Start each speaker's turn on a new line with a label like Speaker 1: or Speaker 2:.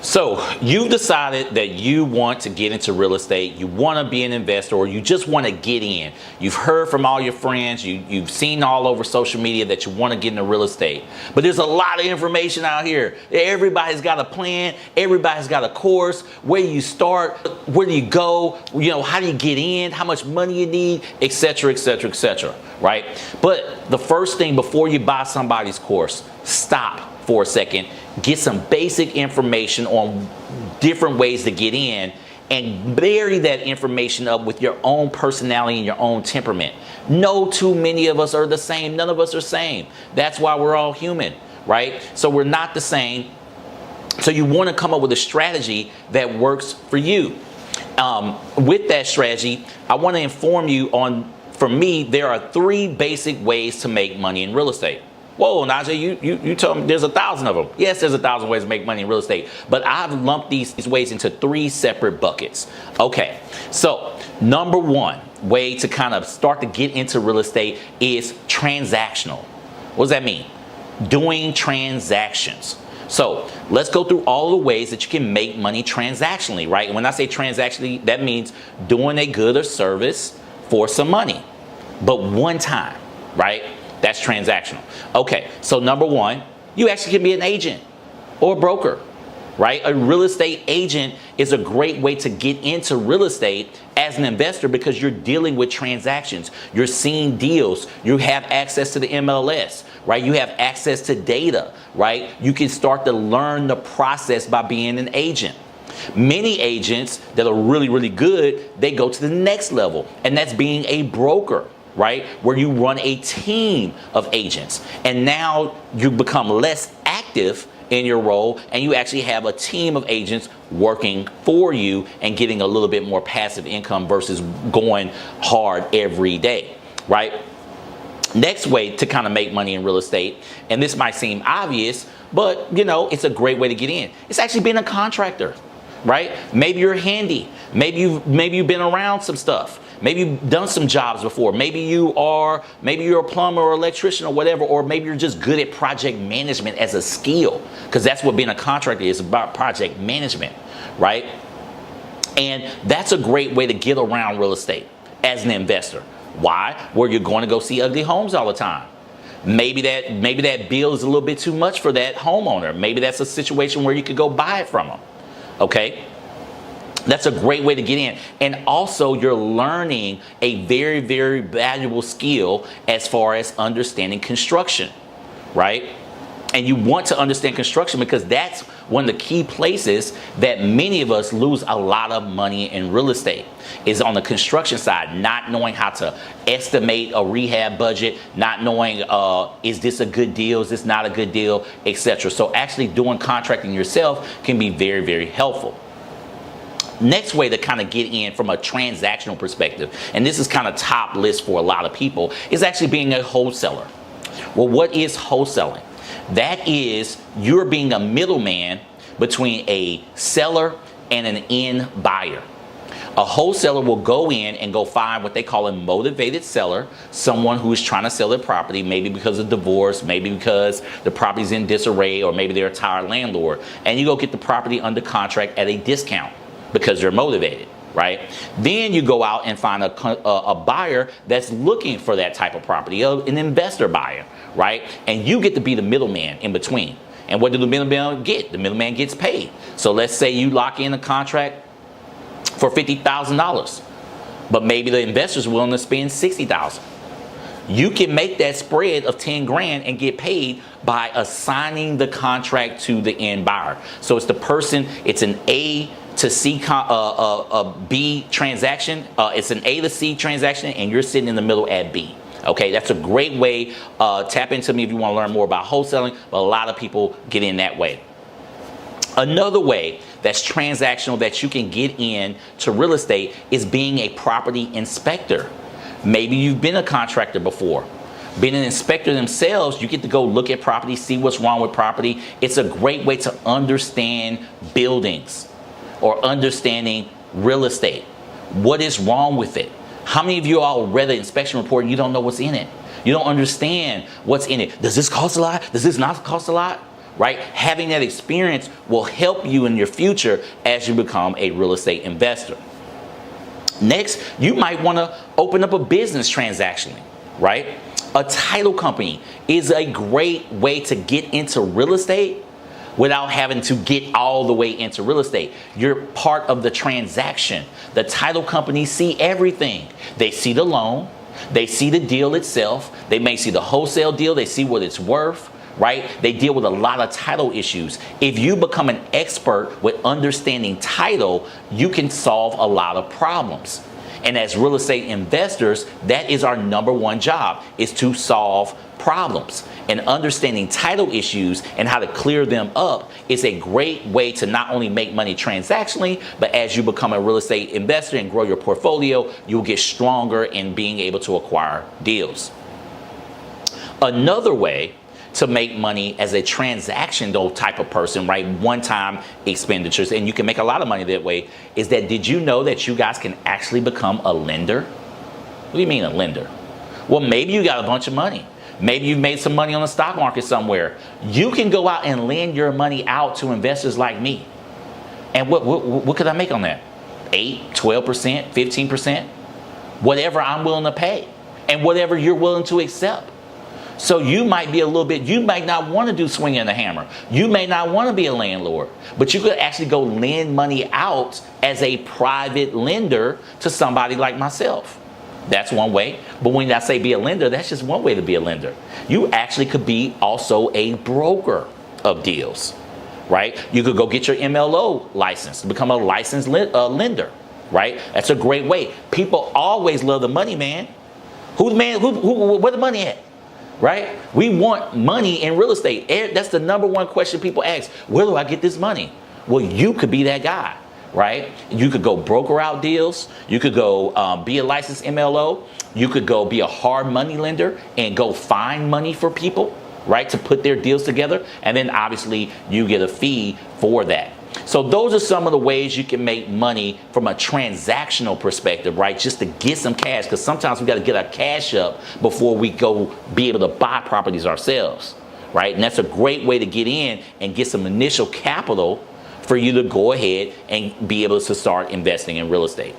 Speaker 1: So you've decided that you want to get into real estate, you want to be an investor, or you just want to get in. You've heard from all your friends, you've seen all over social media that you want to get into real estate. But there's a lot of information out here. Everybody's got a plan, everybody's got a course, where you start, where do you go, how do you get in, how much money you need, etc., etc., etc., right? But the first thing before you buy somebody's course, stop for a second, get some basic information on different ways to get in, and marry that information up with your own personality and your own temperament. No too many of us are the same. None of us are same. That's why we're all human, right? So we're not the same. So you want to come up with a strategy that works for you. With that strategy, I want to inform you on, for me, there are 3 basic ways to make money in real estate. Whoa, Najee, you told me there's 1,000 of them. Yes, there's 1,000 ways to make money in real estate, but I've lumped these ways into 3 separate buckets. Okay, so number 1 way to kind of start to get into real estate is transactional. What does that mean? Doing transactions. So let's go through all the ways that you can make money transactionally, right? And when I say transactionally, that means doing a good or service for some money, but one time, right? That's transactional. Okay, so number 1, you actually can be an agent or a broker, right? A real estate agent is a great way to get into real estate as an investor because you're dealing with transactions. You're seeing deals. You have access to the MLS, right? You have access to data, right? You can start to learn the process by being an agent. Many agents that are really, really good, they go to the next level, and that's being a broker, right? Where you run a team of agents, and now you become less active in your role, and you actually have a team of agents working for you and getting a little bit more passive income versus going hard every day, right? Next way to kind of make money in real estate, and this might seem obvious, but it's a great way to get in. It's actually being a contractor, right? Maybe you're handy. Maybe you've been around some stuff. Maybe you've done some jobs before. Maybe you're a plumber or electrician or whatever, or maybe you're just good at project management as a skill, because that's what being a contractor is about, project management, right? And that's a great way to get around real estate as an investor. Why? Where you're going to go see ugly homes all the time. Maybe that bill is a little bit too much for that homeowner. Maybe that's a situation where you could go buy it from them. Okay? That's a great way to get in. And also you're learning a very, very valuable skill as far as understanding construction, right? And you want to understand construction because that's one of the key places that many of us lose a lot of money in real estate, is on the construction side, not knowing how to estimate a rehab budget, not knowing is this a good deal, is this not a good deal, etc. So actually doing contracting yourself can be very, very helpful. Next way to kind of get in from a transactional perspective, and this is kind of top list for a lot of people, is actually being a wholesaler. Well, what is wholesaling? That is, you're being a middleman between a seller and an end buyer. A wholesaler will go in and go find what they call a motivated seller, someone who is trying to sell their property, maybe because of divorce, maybe because the property's in disarray, or maybe they're a tired landlord, and you go get the property under contract at a discount because they're motivated, right? Then you go out and find a buyer that's looking for that type of property, an investor buyer, right? And you get to be the middleman in between. And what do the middleman get? The middleman gets paid. So let's say you lock in a contract for $50,000, but maybe the investor's willing to spend $60,000. You can make that spread of 10 grand and get paid by assigning the contract to the end buyer. So it's the person, it's an A to C, B transaction. It's an A to C transaction, and you're sitting in the middle at B. Okay, that's a great way. Tap into me if you want to learn more about wholesaling, but a lot of people get in that way. Another way that's transactional that you can get in to real estate is being a property inspector. Maybe you've been a contractor before. Being an inspector themselves, you get to go look at property, see what's wrong with property. It's a great way to understand buildings or understanding real estate. What is wrong with it? How many of you all read the inspection report and you don't know what's in it? You don't understand what's in it. Does this cost a lot? Does this not cost a lot? right? Having that experience will help you in your future as you become a real estate investor. Next, you might want to open up a business transactionally, right? A title company is a great way to get into real estate without having to get all the way into real estate. You're part of the transaction. The title companies see everything. They see the loan, they see the deal itself, they may see the wholesale deal, they see what it's worth, right? They deal with a lot of title issues. If you become an expert with understanding title, you can solve a lot of problems. And as real estate investors, that is our number one job, is to solve problems. And understanding title issues and how to clear them up is a great way to not only make money transactionally, but as you become a real estate investor and grow your portfolio, you'll get stronger in being able to acquire deals. Another way to make money as a transactional type of person, right? One-time expenditures, and you can make a lot of money that way, is that did you know that you guys can actually become a lender? What do you mean a lender? Well, maybe you got a bunch of money. Maybe you've made some money on the stock market somewhere. You can go out and lend your money out to investors like me. And what could I make on that? 8, 12%, 15%? Whatever I'm willing to pay and whatever you're willing to accept. So you might be a little bit, you might not want to do swinging the hammer. You may not want to be a landlord, but you could actually go lend money out as a private lender to somebody like myself. That's one way. But when I say be a lender, that's just one way to be a lender. You actually could be also a broker of deals, right? You could go get your MLO license to become a licensed lender, right? That's a great way. People always love the money, man. Where the money at? Right? We want money in real estate. That's the number one question people ask. Where do I get this money? Well, you could be that guy, right? You could go broker out deals. You could go be a licensed MLO. You could go be a hard money lender and go find money for people, right, to put their deals together. And then obviously you get a fee for that. So those are some of the ways you can make money from a transactional perspective, right? Just to get some cash, because sometimes we got to get our cash up before we go be able to buy properties ourselves, right? And that's a great way to get in and get some initial capital for you to go ahead and be able to start investing in real estate.